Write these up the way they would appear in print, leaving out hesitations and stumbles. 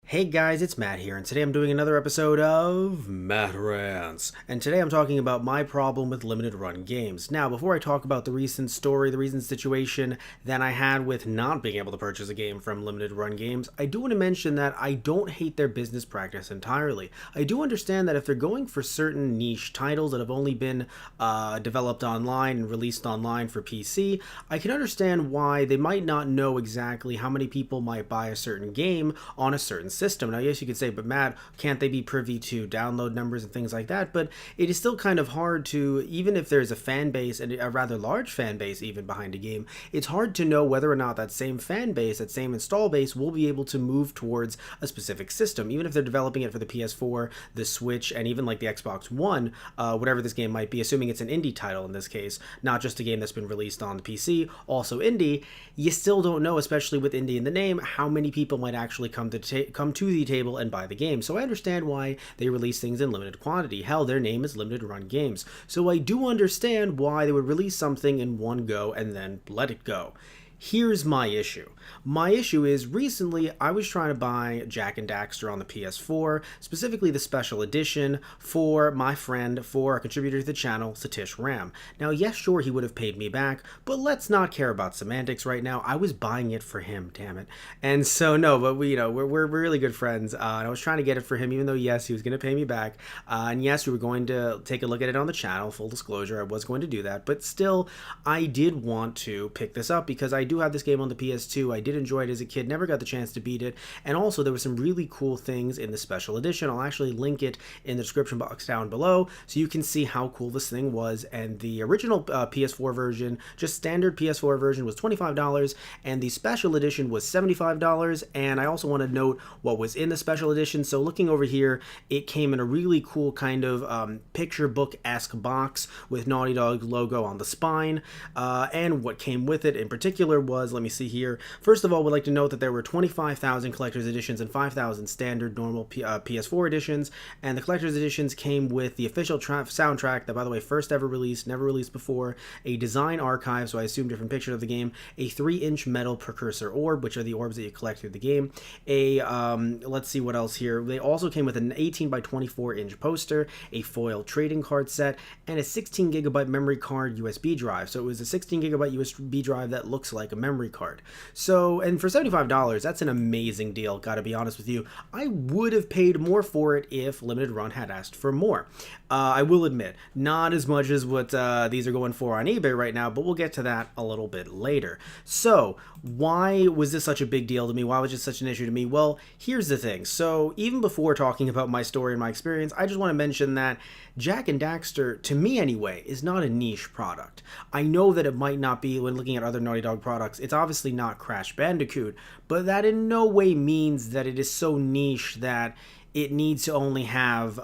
Hey guys, it's Matt here, and today I'm doing another episode of Matt Rants. And today I'm talking about my problem with limited run games. Now, before I talk about the recent story, the recent situation that I had with not being able to purchase a game from limited run games, I do want to mention that I don't hate their business practice entirely. I do understand that if they're going for certain niche titles that have only been developed online and released online for PC, I can understand why they might not know exactly how many people might buy a certain game on a certain system. Now, yes, you could say, but Matt, can't they be privy to download numbers and things like that? But it is still kind of hard to, even if there's a fan base, and a rather large fan base even behind a game, it's hard to know whether or not that same fan base, that same install base, will be able to move towards a specific system. Even if they're developing it for the PS4, the Switch, and even like the Xbox One, whatever this game might be, assuming it's an indie title in this case, not just a game that's been released on the PC, also indie, you still don't know, especially with indie in the name, how many people might actually come to the table and buy the game. So I understand why they release things in limited quantity. Hell, their name is Limited Run Games. So I do understand why they would release something in one go and then let it go. Here's my issue. My issue is recently I was trying to buy Jak and Daxter on the PS4, specifically the special edition for my friend, for a contributor to the channel, Satish Ram. Now, yes, sure, he would have paid me back, but let's not care about semantics right now. I was buying it for him, damn it. And so, no, but we're really good friends, and I was trying to get it for him, even though, yes, he was going to pay me back, and yes, we were going to take a look at it on the channel, full disclosure, I was going to do that, but still, I did want to pick this up because I do have this game on the PS2. I did enjoy it as a kid, never got the chance to beat it, and also there were some really cool things in the special edition. I'll actually link it in the description box down below so you can see how cool this thing was. And the original PS4 version, just standard PS4 version, was $25, and the special edition was $75. And I also want to note what was in the special edition. So looking over here, it came in a really cool kind of picture book-esque box with Naughty Dog logo on the spine, and what came with it in particular was, let me see here, first of all, we'd like to note that there were 25,000 collector's editions and 5,000 standard normal PS4 editions, and the collector's editions came with the official soundtrack that, by the way, first ever released, never released before, a design archive, so I assume different pictures of the game, a 3-inch metal precursor orb, which are the orbs that you collect through the game, let's see what else here, they also came with an 18 by 24 inch poster, a foil trading card set, and a 16 gigabyte memory card USB drive. So it was a 16 gigabyte USB drive that looks like a memory card. So, and for $75, that's an amazing deal, gotta be honest with you. I would have paid more for it if Limited Run had asked for more. I will admit, not as much as what these are going for on eBay right now, but we'll get to that a little bit later. So, why was this such a big deal to me? Why was it such an issue to me? Well, here's the thing. So, even before talking about my story and my experience, I just want to mention that Jak and Daxter, to me anyway, is not a niche product. I know that it might not be when looking at other Naughty Dog products. It's obviously not Crash Bandicoot, but that in no way means that it is so niche that it needs to only have,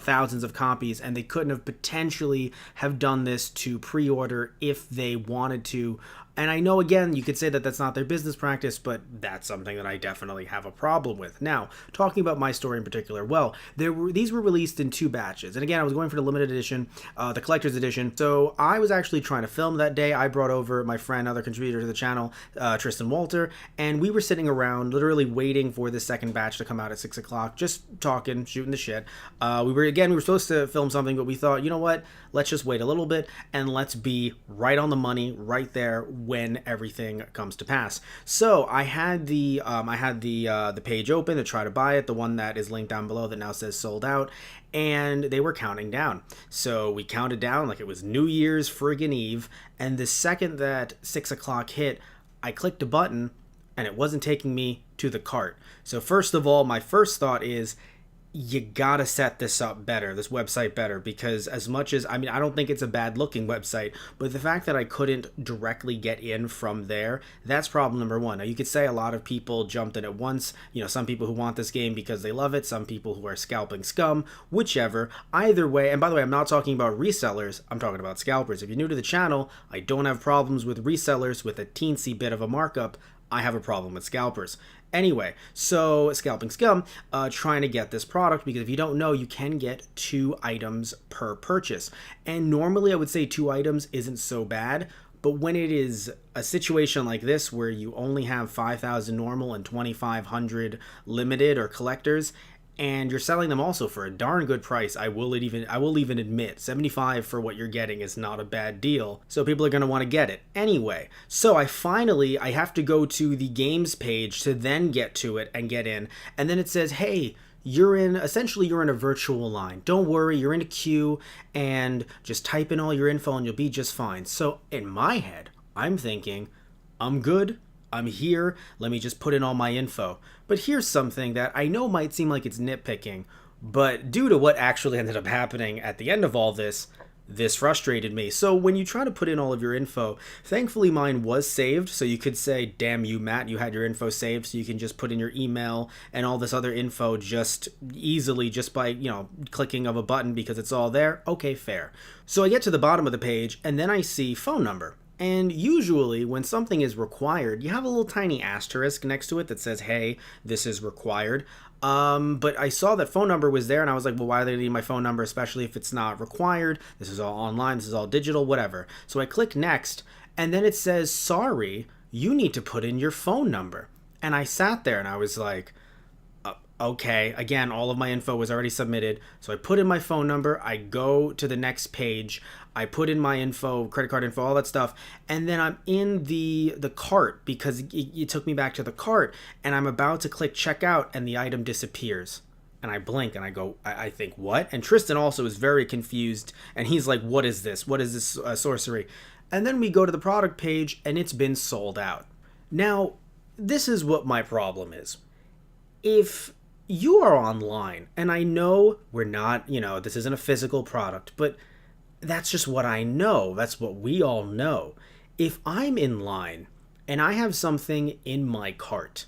thousands of copies, and they couldn't have potentially have done this to pre-order if they wanted to. And I know, again, you could say that that's not their business practice, but that's something that I definitely have a problem with. Now, talking about my story in particular, well, these were released in 2 batches. And again, I was going for the limited edition, the collector's edition. So I was actually trying to film that day. I brought over my friend, other contributor to the channel, Tristan Walter, and we were sitting around literally waiting for the second batch to come out at 6 o'clock, just talking, shooting the shit. We were supposed to film something, but we thought, you know what, let's just wait a little bit and let's be right on the money, right there, when everything comes to pass. So I had the page open to try to buy it, the one that is linked down below that now says sold out, and they were counting down. So we counted down like it was New Year's friggin' Eve, and the second that 6 o'clock hit, I clicked a button and it wasn't taking me to the cart. So first of all, my first thought is, you gotta set this up better, this website better, because as much as, I don't think it's a bad looking website, but the fact that I couldn't directly get in from there, that's problem number one. Now, you could say a lot of people jumped in at once, some people who want this game because they love it, some people who are scalping scum, whichever. Either way, and by the way, I'm not talking about resellers, I'm talking about scalpers. If you're new to the channel, I don't have problems with resellers with a teensy bit of a markup. I have a problem with scalpers. Anyway, so scalping scum, trying to get this product, because if you don't know, you can get 2 items per purchase. And normally I would say 2 items isn't so bad, But when it is a situation like this where you only have 5,000 normal and 2,500 limited or collectors, and you're selling them also for a darn good price, I will even admit 75 for what you're getting is not a bad deal. So people are going to want to get it anyway. So I have to go to the games page to then get to it and get in, and then it says, hey, you're in a virtual line. Don't worry, you're in a queue, and just type in all your info and you'll be just fine. So in my head, I'm thinking, I'm good, I'm here, let me just put in all my info. But here's something that I know might seem like it's nitpicking, but due to what actually ended up happening at the end of all this frustrated me. So when you try to put in all of your info, thankfully mine was saved, so you could say, damn you, Matt, you had your info saved, so you can just put in your email and all this other info just easily, just by, clicking of a button because it's all there. Okay, fair. So I get to the bottom of the page, and then I see phone number. And usually when something is required, you have a little tiny asterisk next to it that says, hey, this is required. But I saw that phone number was there, and I was like, well, why do they need my phone number, especially if it's not required? This is all online, this is all digital, whatever. So I click next, and then it says, sorry, you need to put in your phone number. And I sat there and I was like, okay, again, all of my info was already submitted. So I put in my phone number, I go to the next page, I put in my info, credit card info, all that stuff, and then I'm in the cart because it took me back to the cart, and I'm about to click checkout, and the item disappears. And I blink and I go, I think, what? And Tristan also is very confused, and he's like, what is this? What is this sorcery? And then we go to the product page, and it's been sold out. Now, this is what my problem is. If you are online, and I know we're not, this isn't a physical product, but that's just what I know. That's what we all know. If I'm in line and I have something in my cart,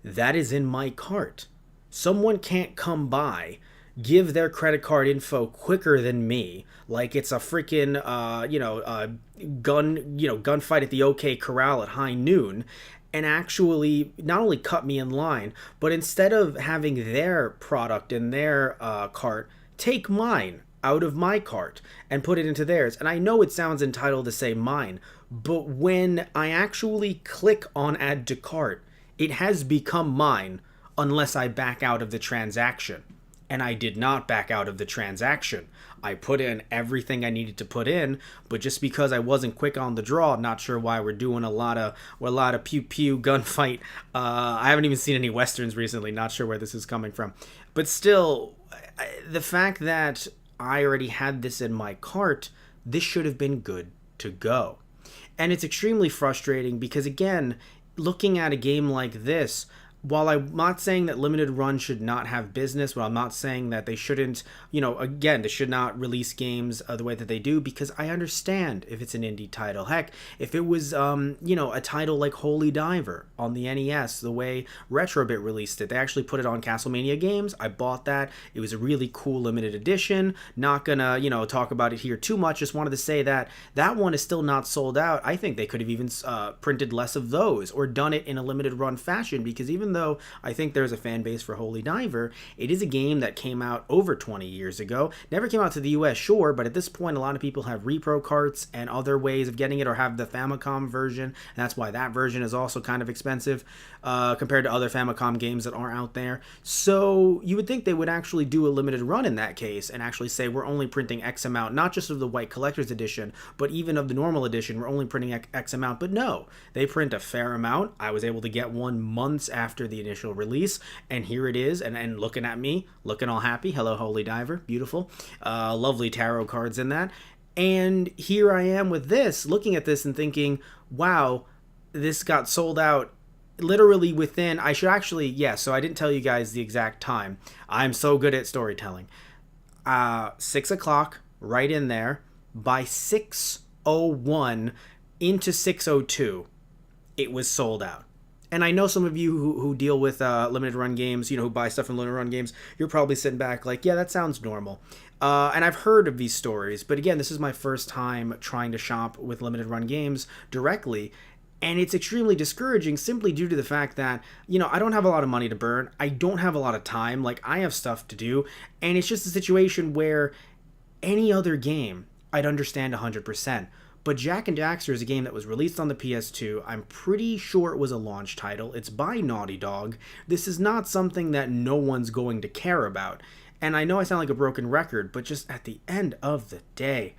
that is in my cart. Someone can't come by, give their credit card info quicker than me, like it's a freaking, gunfight at the OK Corral at high noon, and actually not only cut me in line, but instead of having their product in their cart, take mine out of my cart and put it into theirs. And I know it sounds entitled to say mine, but when I actually click on add to cart, it has become mine unless I back out of the transaction. And I did not back out of the transaction. I put in everything I needed to put in, but just because I wasn't quick on the draw, not sure why we're doing a lot of pew pew gunfight. I haven't even seen any westerns recently. Not sure where this is coming from, but still, the fact that I already had this in my cart, this should have been good to go. And it's extremely frustrating because, again, looking at a game like this, while I'm not saying that limited run should not have business, while I'm not saying that they shouldn't, they should not release games the way that they do, because I understand if it's an indie title. Heck, if it was, a title like Holy Diver on the NES, the way Retrobit released it, they actually put it on Castlemania Games. I bought that. It was a really cool limited edition. Not gonna, talk about it here too much. Just wanted to say that that one is still not sold out. I think they could have even printed less of those or done it in a limited run fashion, because even though I think there's a fan base for Holy Diver, it is a game that came out over 20 years ago. Never came out to the US, sure, but at this point a lot of people have repro carts and other ways of getting it, or have the Famicom version, and that's why that version is also kind of expensive compared to other Famicom games that are out there. So you would think they would actually do a limited run in that case and actually say, we're only printing X amount, not just of the white collector's edition, but even of the normal edition, we're only printing X amount. But no, they print a fair amount. I was able to get one months after the initial release, and here it is, and looking at me, looking all happy. Hello, Holy Diver. Beautiful. Lovely tarot cards in that. And here I am with this, looking at this and thinking, wow, this got sold out literally within, so I didn't tell you guys the exact time. I'm so good at storytelling. 6 o'clock, right in there. By 6:01 into 6:02, it was sold out. And I know some of you who deal with limited run games, who buy stuff from limited run games, you're probably sitting back like, yeah, that sounds normal. And I've heard of these stories, but again, this is my first time trying to shop with limited run games directly. And it's extremely discouraging simply due to the fact that, I don't have a lot of money to burn. I don't have a lot of time. Like, I have stuff to do. And it's just a situation where any other game, I'd understand 100%. But Jak and Daxter is a game that was released on the PS2. I'm pretty sure it was a launch title. It's by Naughty Dog. This is not something that no one's going to care about. And I know I sound like a broken record, but just at the end of the day,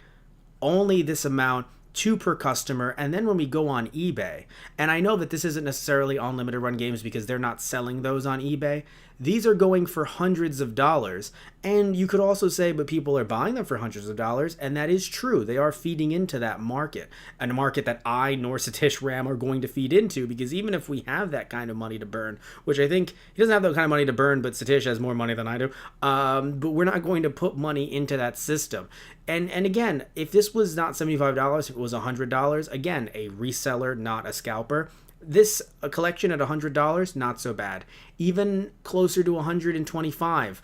only this amount, 2 per customer, and then when we go on eBay, and I know that this isn't necessarily on limited run games because they're not selling those on eBay, these are going for hundreds of dollars, and you could also say, but people are buying them for hundreds of dollars, and that is true. They are feeding into that market, and a market that I nor Satish Ram are going to feed into, because even if we have that kind of money to burn, which I think he doesn't have that kind of money to burn, but Satish has more money than I do, but we're not going to put money into that system. And again, if this was not $75, if it was $100, again, a reseller, not a scalper. This a collection at $100, not so bad. Even closer to $125,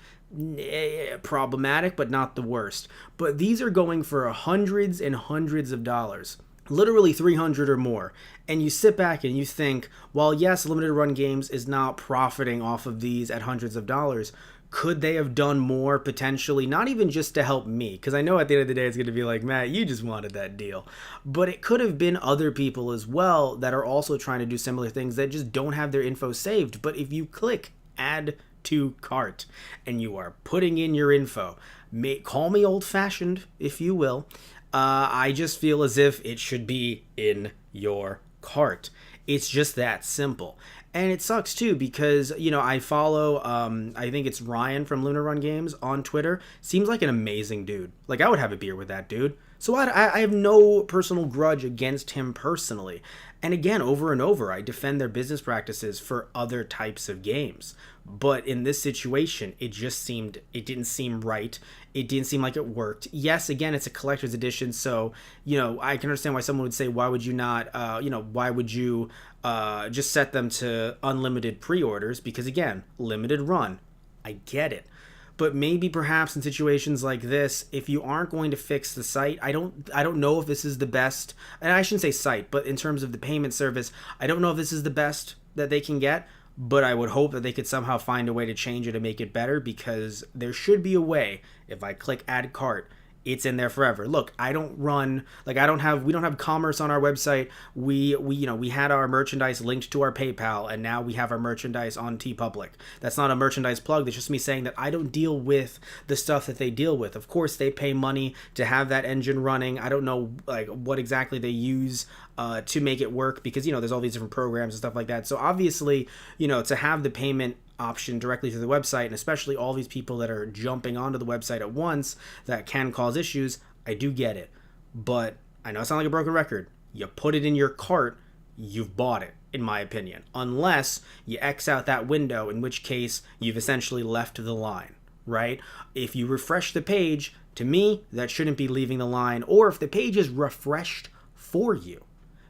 problematic, but not the worst. But these are going for hundreds and hundreds of dollars. Literally 300 or more. And you sit back and you think, well, yes, limited run games is not profiting off of these at hundreds of dollars. Could they have done more potentially? Not even just to help me, because I know at the end of the day it's going to be like, Matt, you just wanted that deal. But it could have been other people as well that are also trying to do similar things that just don't have their info saved. But if you click add to cart and you are putting in your info, call me old-fashioned, if you will, I just feel as if it should be in your cart. It's just that simple. And it sucks too because, I follow, I think it's Ryan from Lunar Run Games on Twitter. Seems like an amazing dude. Like, I would have a beer with that dude. So I have no personal grudge against him personally. And again, over and over, I defend their business practices for other types of games. But in this situation, it didn't seem right. It didn't seem like it worked. Yes, again, it's a collector's edition. So, I can understand why someone would say, why would you not, why would you just set them to unlimited pre-orders? Because again, limited run. I get it. But maybe perhaps in situations like this, if you aren't going to fix the site, I don't know if this is the best, and I shouldn't say site, but in terms of the payment service, I don't know if this is the best that they can get, but I would hope that they could somehow find a way to change it to make it better, because there should be a way, if I click add cart, it's in there forever. Look, we don't have commerce on our website. We had our merchandise linked to our PayPal, and now we have our merchandise on TeePublic. That's not a merchandise plug. That's just me saying that I don't deal with the stuff that they deal with. Of course, they pay money to have that engine running. I don't know what exactly they use to make it work, because there's all these different programs and stuff like that. So obviously, to have the payment option directly through the website, and especially all these people that are jumping onto the website at once, that can cause issues. I do get it, but I know I sound like a broken record. You put it in your cart, you've bought it, in my opinion, unless you X out that window, in which case you've essentially left the line, right? If you refresh the page, to me, that shouldn't be leaving the line. Or if the page is refreshed for you,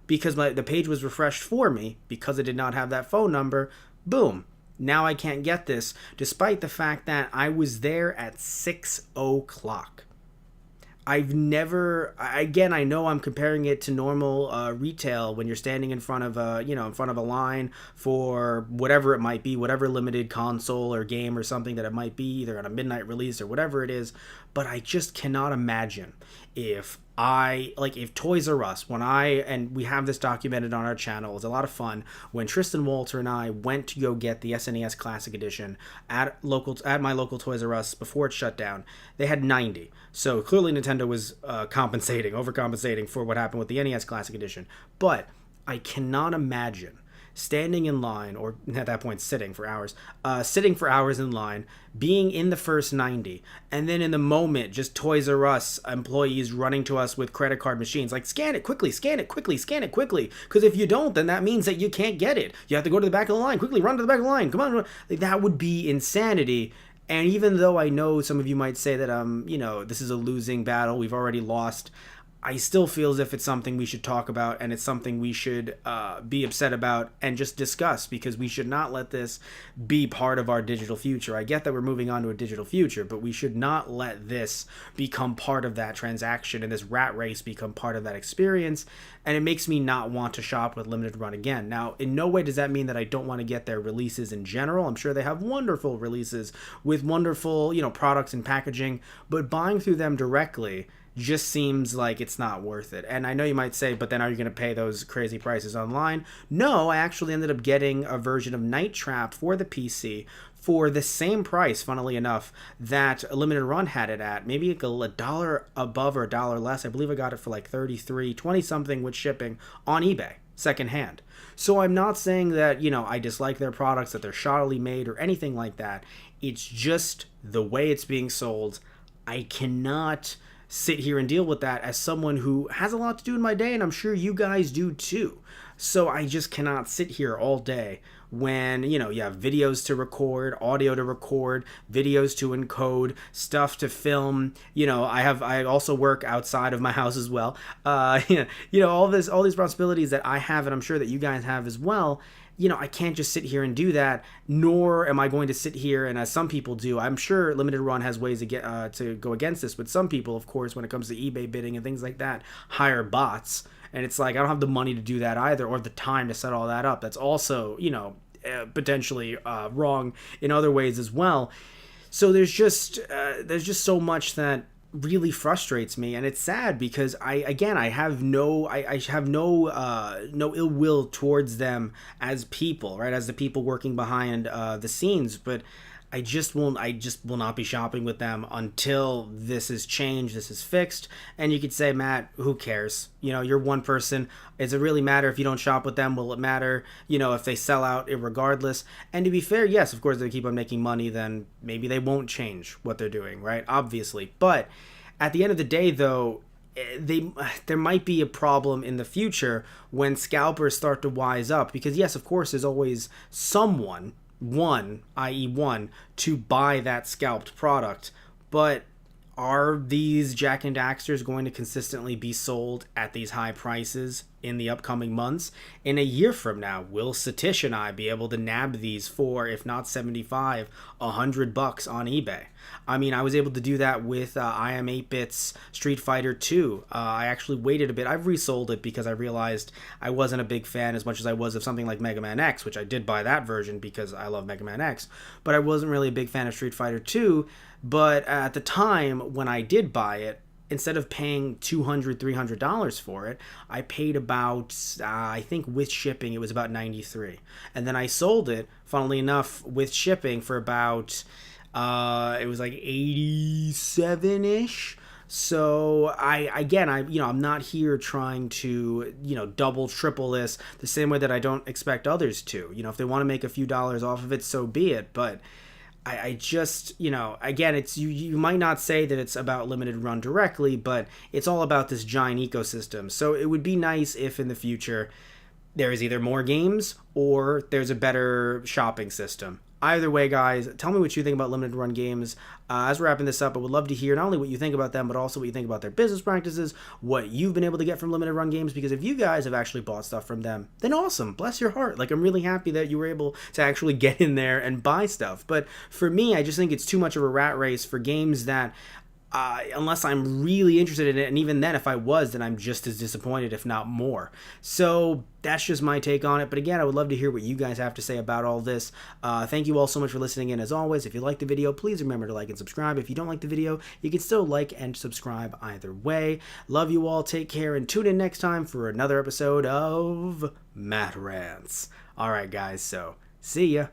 because the page was refreshed for me because it did not have that phone number, boom, now I can't get this, despite the fact that I was there at 6 o'clock. I've never, again, I know I'm comparing it to normal retail when you're standing in front of a line for whatever it might be, whatever limited console or game or something that it might be, either on a midnight release or whatever it is. But I just cannot imagine if Toys R Us, and we have this documented on our channel, it's a lot of fun, when Tristan Walter and I went to go get the SNES Classic Edition at my local Toys R Us before it shut down, they had 90. So clearly Nintendo was overcompensating for what happened with the NES Classic Edition. But I cannot imagine standing in line, or at that point sitting for hours in line, being in the first 90, and then in the moment, just Toys R Us employees running to us with credit card machines, like, scan it quickly, because if you don't, then that means that you can't get it. You have to go to the back of the line, quickly run to the back of the line, come on. Like, that would be insanity. And even though I know some of you might say that, this is a losing battle, we've already lost, I still feel as if it's something we should talk about, and it's something we should be upset about and just discuss, because we should not let this be part of our digital future. I get that we're moving on to a digital future, but we should not let this become part of that transaction and this rat race become part of that experience, and it makes me not want to shop with limited run again. Now, in no way does that mean that I don't want to get their releases in general. I'm sure they have wonderful releases with wonderful, products and packaging, but buying through them directly just seems like it's not worth it. And I know you might say, but then are you going to pay those crazy prices online? No, I actually ended up getting a version of Night Trap for the PC for the same price, funnily enough, that a limited run had it at. Maybe like a dollar above or a dollar less. I believe I got it for like 33, 20 something with shipping on eBay, secondhand. So I'm not saying that, I dislike their products, that they're shoddily made or anything like that. It's just the way it's being sold. I cannot sit here and deal with that as someone who has a lot to do in my day, and I'm sure you guys do too. So I just cannot sit here all day when, you have videos to record, audio to record, videos to encode, stuff to film. I also work outside of my house as well. All these responsibilities that I have, and I'm sure that you guys have as well. I can't just sit here and do that, nor am I going to sit here, and as some people do, I'm sure Limited Run has ways to get to go against this, but some people, of course, when it comes to eBay bidding and things like that, hire bots, and it's like, I don't have the money to do that either, or the time to set all that up. That's also, potentially wrong in other ways as well. So there's just so much that really frustrates me, and it's sad because I have no ill will towards them as people, right, as the people working behind the scenes, but I just will not be shopping with them until this is changed, this is fixed. And you could say, Matt, who cares? You're one person. Does it really matter if you don't shop with them? Will it matter, if they sell out regardless? And to be fair, yes, of course, if they keep on making money, then maybe they won't change what they're doing, right? Obviously. But at the end of the day, though, there might be a problem in the future when scalpers start to wise up. Because, yes, of course, there's always someone, i.e. one, to buy that scalped product. But are these Jack and Daxters going to consistently be sold at these high prices in the upcoming months? In a year from now, will Satish and I be able to nab these for, if not 75, $100 on eBay? I mean, I was able to do that with I Am 8-Bit's Street Fighter 2. I actually waited a bit. I've resold it because I realized I wasn't a big fan as much as I was of something like Mega Man X, which I did buy that version because I love Mega Man X. But I wasn't really a big fan of Street Fighter 2. But at the time when I did buy it, instead of paying $200, $300 for it, I paid about, I think with shipping, it was about $93. And then I sold it, funnily enough, with shipping for about, it was like $87-ish. So I'm not here trying to, double, triple this the same way that I don't expect others to. If they want to make a few dollars off of it, so be it. But I just, again, it's you might not say that it's about Limited Run directly, but it's all about this giant ecosystem. So it would be nice if in the future there is either more games or there's a better shopping system. Either way, guys, tell me what you think about Limited Run games. As we're wrapping this up, I would love to hear not only what you think about them, but also what you think about their business practices, what you've been able to get from Limited Run games, because if you guys have actually bought stuff from them, then awesome. Bless your heart. Like, I'm really happy that you were able to actually get in there and buy stuff. But for me, I just think it's too much of a rat race for games that unless I'm really interested in it, and even then, if I was, then I'm just as disappointed, if not more. So that's just my take on it. But again, I would love to hear what you guys have to say about all this. Thank you all so much for listening in. As always, if you like the video, please remember to like and subscribe. If you don't like the video, you can still like and subscribe either way. Love you all. Take care, and tune in next time for another episode of Matt Rants. All right, guys. So see ya.